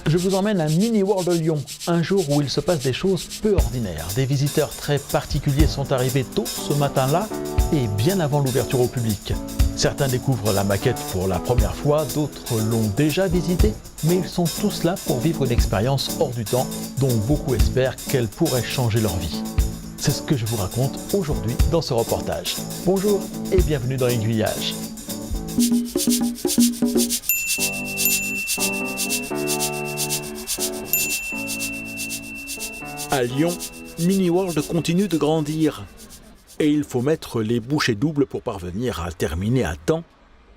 Je vous emmène à Mini World Lyon, un jour où il se passe des choses peu ordinaires. Des visiteurs très particuliers sont arrivés tôt ce matin-là et bien avant l'ouverture au public. Certains découvrent la maquette pour la première fois, d'autres l'ont déjà visitée, mais ils sont tous là pour vivre une expérience hors du temps dont beaucoup espèrent qu'elle pourrait changer leur vie. C'est ce que je vous raconte aujourd'hui dans ce reportage. Bonjour et bienvenue dans Aiguillage. À Lyon, Mini World continue de grandir. Et il faut mettre les bouchées doubles pour parvenir à terminer à temps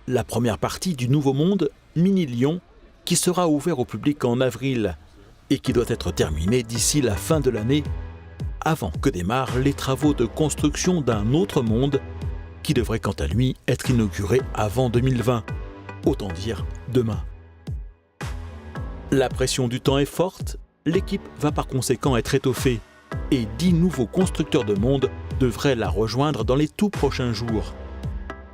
la première partie du nouveau monde Mini Lyon qui sera ouvert au public en avril et qui doit être terminé d'ici la fin de l'année avant que démarrent les travaux de construction d'un autre monde qui devrait quant à lui être inauguré avant 2020, autant dire demain. La pression du temps est forte, l'équipe va par conséquent être étoffée et 10 nouveaux constructeurs de monde devraient la rejoindre dans les tout prochains jours.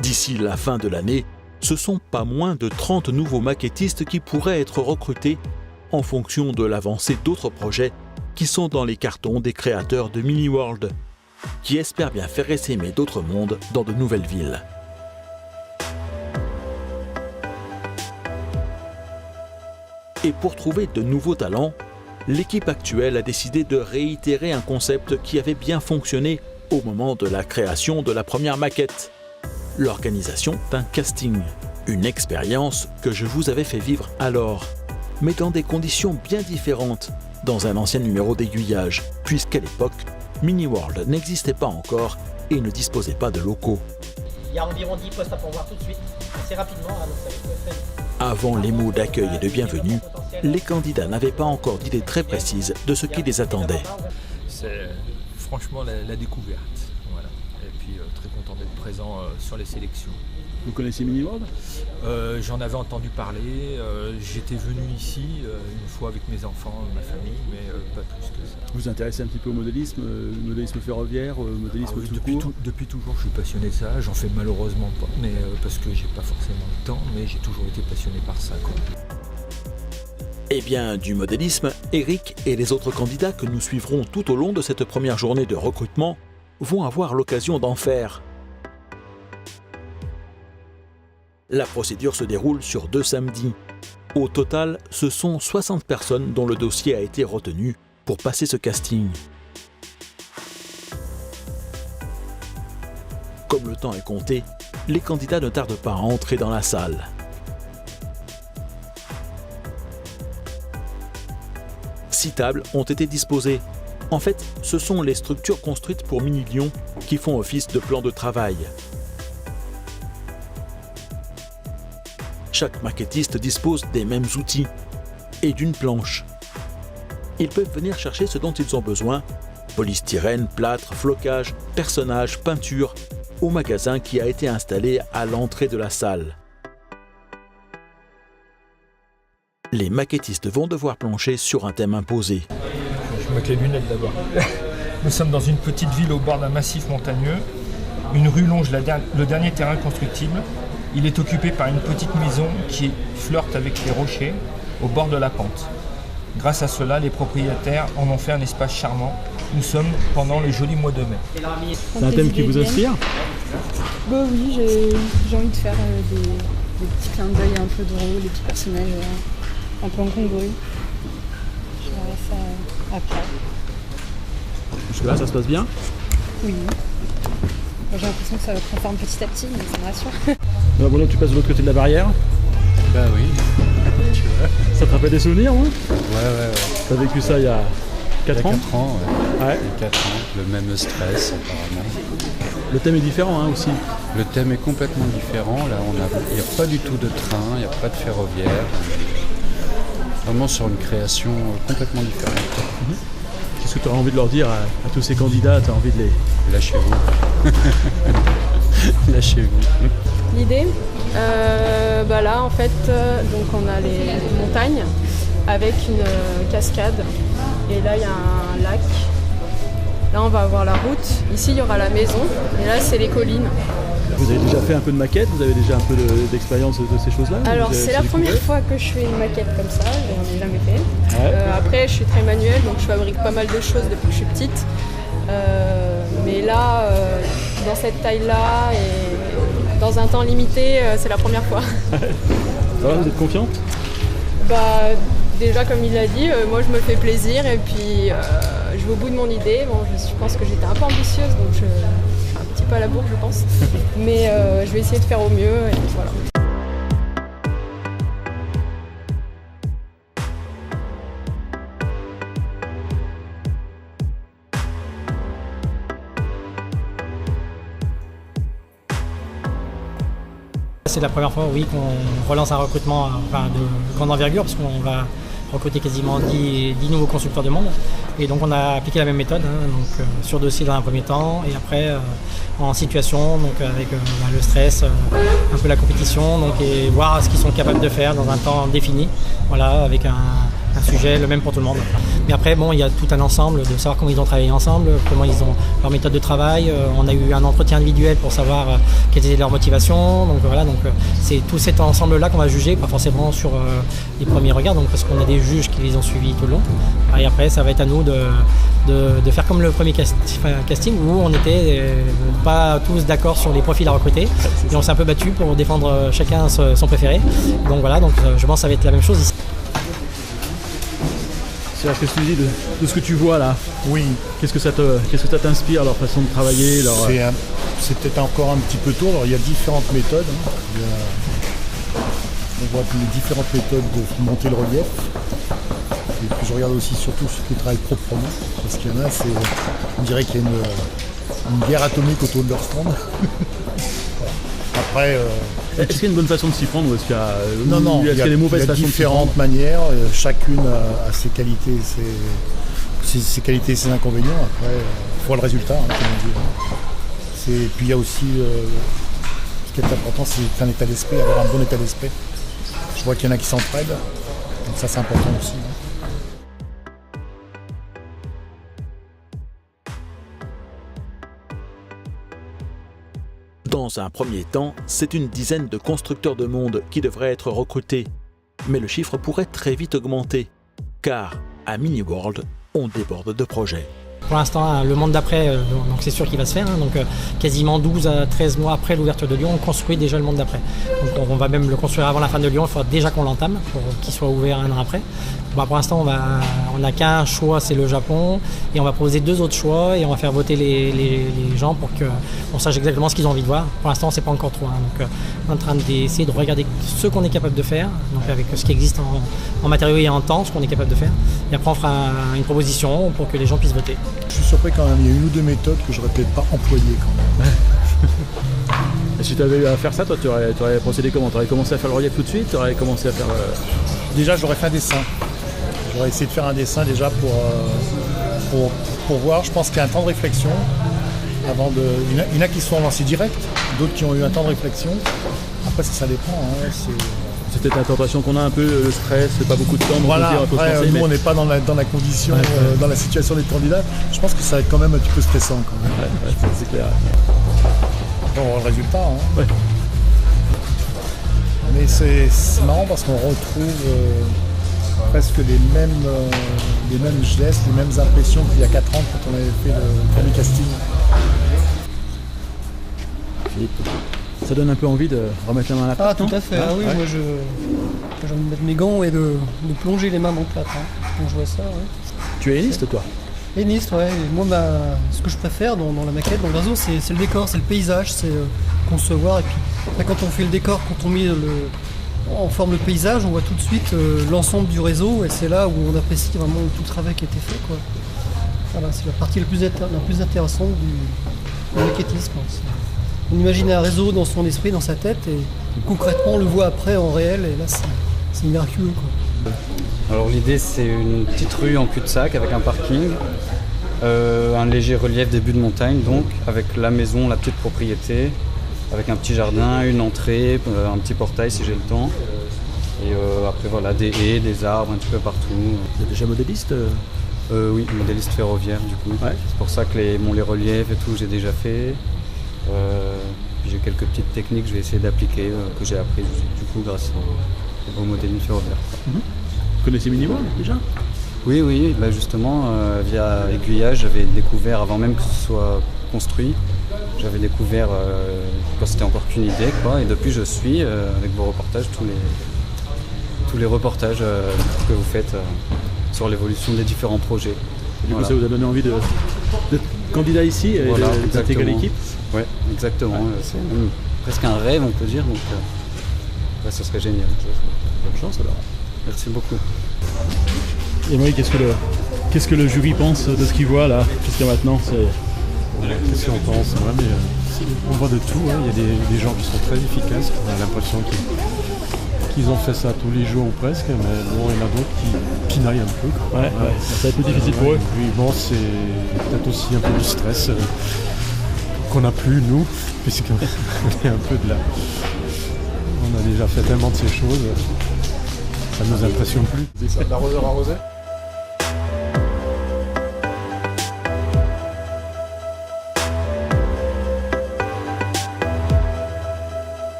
D'ici la fin de l'année, ce sont pas moins de 30 nouveaux maquettistes qui pourraient être recrutés en fonction de l'avancée d'autres projets qui sont dans les cartons des créateurs de Mini World, qui espèrent bien faire essaimer d'autres mondes dans de nouvelles villes. Et pour trouver de nouveaux talents, l'équipe actuelle a décidé de réitérer un concept qui avait bien fonctionné au moment de la création de la première maquette. L'organisation d'un casting, une expérience que je vous avais fait vivre alors, mais dans des conditions bien différentes, dans un ancien numéro d'Aiguillage, puisqu'à l'époque, Mini World n'existait pas encore et ne disposait pas de locaux. Il y a environ 10 postes à pourvoir tout de suite, assez rapidement, donc ça va être très vite. Avant les mots d'accueil et de bienvenue, les candidats n'avaient pas encore d'idée très précise de ce qui les attendait. C'est franchement la découverte. Voilà. Et puis très content d'être présent sur les sélections. Vous connaissez Mini World ? J'en avais entendu parler. J'étais venu ici une fois avec mes enfants, ma famille, mais pas plus que ça. Vous vous intéressez un petit peu au modélisme ferroviaire, modélisme oui, tout court ? depuis toujours, je suis passionné de ça. J'en fais malheureusement pas, mais parce que j'ai pas forcément le temps, mais j'ai toujours été passionné par ça, quoi. Eh bien, du modélisme, Eric et les autres candidats que nous suivrons tout au long de cette première journée de recrutement vont avoir l'occasion d'en faire. La procédure se déroule sur 2 samedis. Au total, ce sont 60 personnes dont le dossier a été retenu pour passer ce casting. Comme le temps est compté, les candidats ne tardent pas à entrer dans la salle. Six tables ont été disposées. En fait, ce sont les structures construites pour Mini Lyon qui font office de plan de travail. Chaque maquettiste dispose des mêmes outils et d'une planche. Ils peuvent venir chercher ce dont ils ont besoin, polystyrène, plâtre, flocage, personnages, peinture, au magasin qui a été installé à l'entrée de la salle. Les maquettistes vont devoir plancher sur un thème imposé. Je mets les lunettes d'abord. Nous sommes dans une petite ville au bord d'un massif montagneux. Une rue longe le dernier terrain constructible. Il est occupé par une petite maison qui flirte avec les rochers au bord de la pente. Grâce à cela, les propriétaires en ont fait un espace charmant. Nous sommes pendant le joli mois de mai. C'est un thème qui vous inspire ? Bah oui, j'ai envie de faire des petits clins d'œil un peu drôles, des petits personnages un peu incongrus. Je verrai ça après. Jusque-là, ça se passe bien ? Oui. J'ai l'impression que ça va prendre forme petit à petit, mais ça me rassure. Alors Bruno, tu passes de l'autre côté de la barrière ? Bah oui, tu vois. Ça te rappelle des souvenirs, oui ? Ouais. T'as vécu ça il y a 4 ans ? 4 ans, ouais. Ouais. Il y a 4 ans, le même stress apparemment. Le thème est différent aussi. Le thème est complètement différent, là il n'y a pas du tout de train, il n'y a pas de ferroviaire. Vraiment sur une création complètement différente. Qu'est-ce que tu aurais envie de leur dire à tous ces candidats ? Tu as envie de les... Lâchez-vous. Lâchez-vous. L'idée, là en fait, donc on a les montagnes avec une cascade et là il y a un lac. Là on va avoir la route, ici il y aura la maison et là c'est les collines. Vous avez déjà fait un peu de maquette, vous avez déjà un peu d'expérience de ces choses-là? Alors c'est la première fois que je fais une maquette comme ça, je n'en ai jamais fait. Ouais. Après je suis très manuelle, donc je fabrique pas mal de choses depuis que je suis petite. Mais là, dans cette taille-là et dans un temps limité, c'est la première fois. Ça va, vous êtes confiante? Bah, déjà comme il l'a dit, moi je me fais plaisir et puis je vais au bout de mon idée. Bon, je pense que j'étais un peu ambitieuse, donc je fais un petit peu à la bourre je pense. Mais je vais essayer de faire au mieux et voilà. C'est la première fois, oui, qu'on relance un recrutement de grande envergure parce qu'on va recruter quasiment 10 nouveaux constructeurs de monde. Et donc on a appliqué la même méthode, sur dossier dans un premier temps et après en situation, donc avec le stress, un peu la compétition, et voir ce qu'ils sont capables de faire dans un temps défini, voilà, avec un sujet le même pour tout le monde. Mais après, il y a tout un ensemble de savoir comment ils ont travaillé ensemble, comment ils ont leur méthode de travail. On a eu un entretien individuel pour savoir quelles étaient leurs motivations. Donc voilà, c'est tout cet ensemble-là qu'on va juger, pas forcément sur les premiers regards, parce qu'on a des juges qui les ont suivis tout le long. Et après, ça va être à nous de faire comme le premier casting où on n'était pas tous d'accord sur les profils à recruter. Et on s'est un peu battu pour défendre chacun son préféré. Donc voilà, je pense que ça va être la même chose ici. C'est ce que tu dis de ce que tu vois là. Oui. Qu'est-ce que ça t'inspire, leur façon de travailler C'est peut-être encore un petit peu tôt. Alors, il y a différentes méthodes. On voit les différentes méthodes de monter le relief. Et puis je regarde aussi surtout ceux qui travaillent proprement. Parce qu'il y en a, on dirait qu'il y a une guerre atomique autour de leur stand. Après, est-ce qu'il y a une bonne façon de s'y prendre ou est-ce qu'il y a, il y a des mauvaises façons de s'y prendre? différentes manières. Chacune a ses qualités, ses qualités et ses inconvénients. Après, il faut le résultat, comme on dit. Puis il y a aussi, ce qui est important, c'est un état d'esprit, avoir un bon état d'esprit. Je vois qu'il y en a qui s'entraident, donc ça c'est important aussi. Dans un premier temps, c'est une dizaine de constructeurs de monde qui devraient être recrutés. Mais le chiffre pourrait très vite augmenter, car à Mini-World, on déborde de projets. Pour l'instant, le monde d'après, c'est sûr qu'il va se faire. Quasiment 12 à 13 mois après l'ouverture de Lyon, on construit déjà le monde d'après. Donc on va même le construire avant la fin de Lyon, il faudra déjà qu'on l'entame pour qu'il soit ouvert un an après. Pour l'instant, on n'a qu'un choix, c'est le Japon, et on va proposer 2 autres choix et on va faire voter les gens pour qu'on sache exactement ce qu'ils ont envie de voir. Pour l'instant, c'est pas encore trop. On est en train d'essayer de regarder ce qu'on est capable de faire, avec ce qui existe en matériaux et en temps, ce qu'on est capable de faire. Et après, on fera une proposition pour que les gens puissent voter. Je suis surpris quand même, il y a une ou deux méthodes que j'aurais peut-être pas employées quand même. Et si tu avais eu à faire ça, toi, tu aurais procédé comment? Tu aurais commencé à faire le relief tout de suite? Tu aurais commencé à faire... Déjà, j'aurais fait un dessin. J'aurais essayé de faire un dessin déjà pour voir. Je pense qu'il y a un temps de réflexion. Il y en a qui sont lancés direct, d'autres qui ont eu un temps de réflexion. Après, ça dépend. C'est peut-être la tentation qu'on a un peu, le stress, pas beaucoup de temps. Voilà, après, nous, on n'est pas dans la condition, dans la situation des candidats. Je pense que ça va être quand même un petit peu stressant. Quand même. Ouais, c'est clair. On va voir le résultat. Ouais. Mais c'est marrant parce qu'on retrouve presque les mêmes gestes, les mêmes impressions qu'il y a 4 ans quand on avait fait le premier casting. Philippe, ça donne un peu envie de remettre la main à la pâte. Ah, tout à fait. Oui, moi j'ai envie de mettre mes gants et de plonger les mains dans le plâtre. Quand je vois ça, Tu es héniste, toi? Héniste, ouais. Et moi, ce que je préfère dans la maquette, dans le réseau, c'est le décor, c'est le paysage, c'est concevoir. Et puis, là, quand on fait le décor, quand on met en forme le paysage, on voit tout de suite l'ensemble du réseau. Et c'est là où on apprécie vraiment tout le travail qui a été fait, quoi. Voilà, c'est la partie la plus intéressante du maquettisme. On imagine un réseau dans son esprit, dans sa tête, et concrètement, on le voit après en réel. Et là, c'est miraculeux, quoi. Alors l'idée c'est une petite rue en cul-de-sac avec un parking, un léger relief début de montagne donc, avec la maison, la petite propriété, avec un petit jardin, une entrée, un petit portail si j'ai le temps. Et après voilà, des haies, des arbres un petit peu partout. Vous êtes déjà modéliste? Oui, modéliste ferroviaire du coup. Ouais. C'est pour ça que les reliefs et tout j'ai déjà fait. puis j'ai quelques petites techniques que je vais essayer d'appliquer, que j'ai apprises du coup grâce au modélisme ferroviaire. Vous connaissez Miniworld déjà? Oui, bah justement, via Aiguillage, j'avais découvert, avant même que ce soit construit, j'avais découvert quand c'était encore qu'une idée, quoi, et depuis je suis, avec vos reportages, tous les reportages que vous faites sur l'évolution des différents projets. Du coup, ça vous a donné envie d'être candidat ici et d'intégrer l'équipe? Oui, exactement. C'est même presque un rêve, on peut dire, donc ce serait génial. Bonne chance alors. Merci beaucoup. Et Marie, qu'est-ce que le jury pense de ce qu'il voit là jusqu'à maintenant? Qu'est-ce qu'on pense? Ouais, mais, on voit de tout, hein. Il y a des gens qui sont très efficaces, on a l'impression qu'ils ont fait ça tous les jours ou presque, mais bon, il y en a d'autres qui pinaillent un peu. Quoi. Ouais. Ça va être plus difficile pour eux. Puis bon, c'est peut-être aussi un peu du stress qu'on n'a plus nous, puisqu'on est un peu de là. On a déjà fait tellement de ces choses, ça ne nous impressionne plus. C'est de l'arroseur arrosé.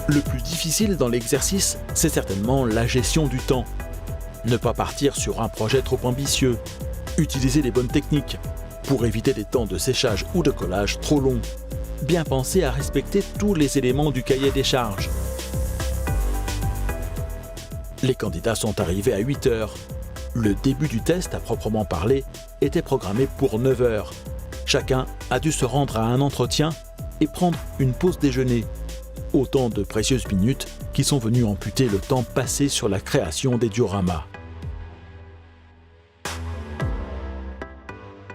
Le plus difficile dans l'exercice, c'est certainement la gestion du temps. Ne pas partir sur un projet trop ambitieux. Utiliser les bonnes techniques pour éviter des temps de séchage ou de collage trop longs. Bien penser à respecter tous les éléments du cahier des charges. Les candidats sont arrivés à 8 heures. Le début du test, à proprement parler, était programmé pour 9 heures. Chacun a dû se rendre à un entretien et prendre une pause déjeuner. Autant de précieuses minutes qui sont venues amputer le temps passé sur la création des dioramas.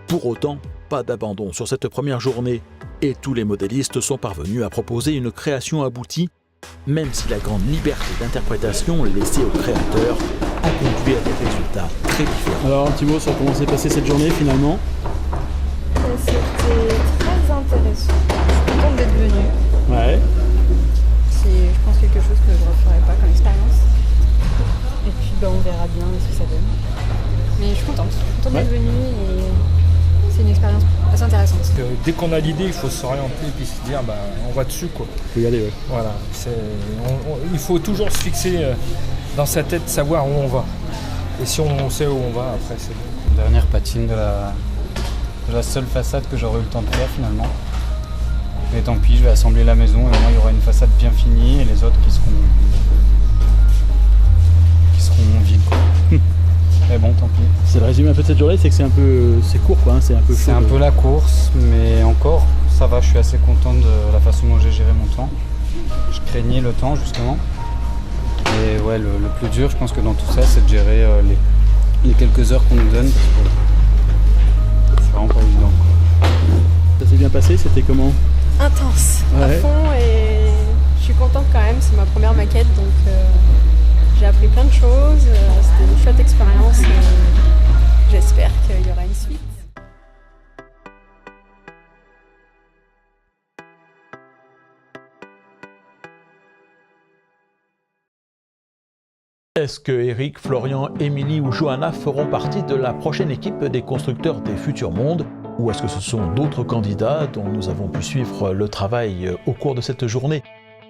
Pour autant, pas d'abandon sur cette première journée et tous les modélistes sont parvenus à proposer une création aboutie, même si la grande liberté d'interprétation laissée aux créateurs a conduit à des résultats très différents. Alors un petit mot sur comment s'est passée cette journée finalement? C'était très intéressant. Je suis contente d'être venue. Ouais. C'est, je pense, quelque chose que je ne referai pas comme expérience. Et puis on verra bien ce que ça donne. Mais je suis contente d'être venue et c'est une expérience assez intéressante. Parce que dès qu'on a l'idée, il faut s'orienter et puis se dire on va dessus, quoi. Faut y aller, ouais. Voilà, il faut toujours se fixer dans sa tête, savoir où on va. Et si on sait où on va, après c'est bon. Dernière patine de la seule façade que j'aurais eu le temps de faire finalement. Et tant pis, je vais assembler la maison et au moins il y aura une façade bien finie et les autres qui seront vides, quoi. Mais bon, tant pis. C'est le résumé un peu de cette journée, c'est que c'est court quoi, hein, c'est un peu chaud. C'est un peu la course, mais encore, ça va, je suis assez content de la façon dont j'ai géré mon temps. Je craignais le temps justement. Et ouais, le plus dur, je pense que dans tout ça, c'est de gérer les quelques heures qu'on nous donne. Parce que c'est vraiment pas évident, quoi. Ça s'est bien passé, c'était comment? Intense, à fond, et je suis contente quand même, c'est ma première maquette, donc j'ai appris plein de choses, c'était une chouette expérience et j'espère qu'il y aura une suite. Est-ce que Eric, Florian, Émilie ou Johanna feront partie de la prochaine équipe des constructeurs des futurs mondes? Ou est-ce que ce sont d'autres candidats dont nous avons pu suivre le travail au cours de cette journée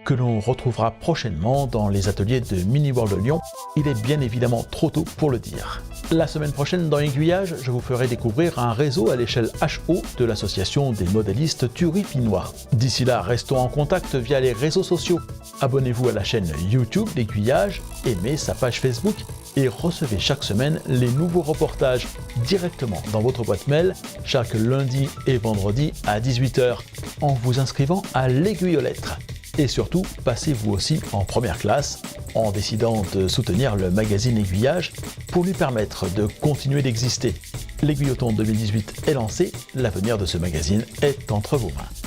que l'on retrouvera prochainement dans les ateliers de Miniworld Lyon? Il est bien évidemment trop tôt pour le dire. La semaine prochaine dans Aiguillage, je vous ferai découvrir un réseau à l'échelle HO de l'association des modélistes turipinois. D'ici là, restons en contact via les réseaux sociaux. Abonnez-vous à la chaîne YouTube d'Aiguillage, aimez sa page Facebook et recevez chaque semaine les nouveaux reportages directement dans votre boîte mail chaque lundi et vendredi à 18h en vous inscrivant à l'Aiguille aux lettres. Et surtout, passez-vous aussi en première classe en décidant de soutenir le magazine Aiguillage pour lui permettre de continuer d'exister. L'Aiguilloton 2018 est lancé, l'avenir de ce magazine est entre vos mains.